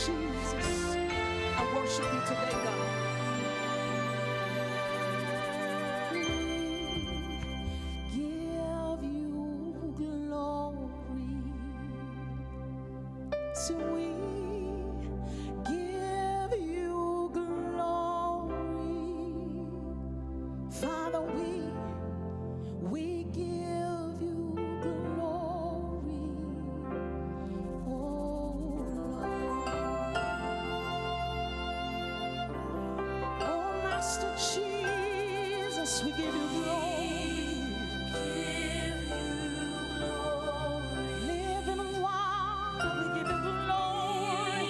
Jesus, I worship you today, God. Give you glory. So we give you glory. Father, we give you glory. Oh Lord. Oh Master Jesus, we give you glory. Living water, we give you glory.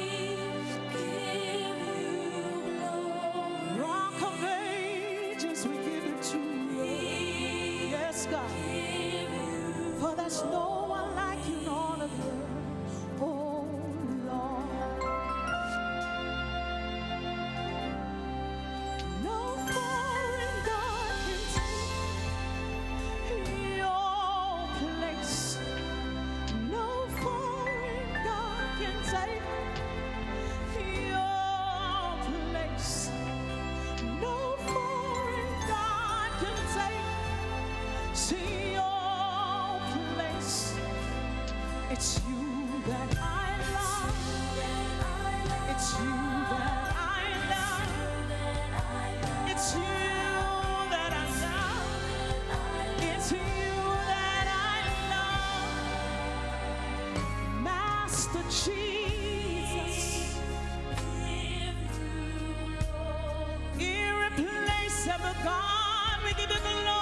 Rock of ages, we give it to you. Yes, God. For there's no one like you in all of the earth. Oh Lord. No foreign God can take your place. No foreign God can take your place. No foreign God can take your place. It's you that I love. It's you that I love. It's you that I love. It's you that I love. Master Jesus, irreplaceable God, we give you glory.